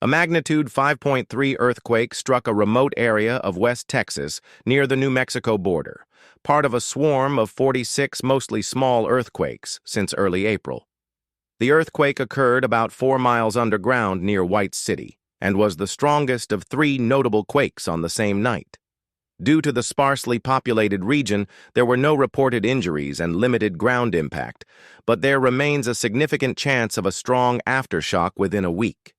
A magnitude 5.3 earthquake struck a remote area of West Texas near the New Mexico border, part of a swarm of 46 mostly small earthquakes since early April. The earthquake occurred about 4 miles underground near White City and was the strongest of 3 notable quakes on the same night. Due to the sparsely populated region, there were no reported injuries and limited ground impact, but there remains a significant chance of a strong aftershock within a week.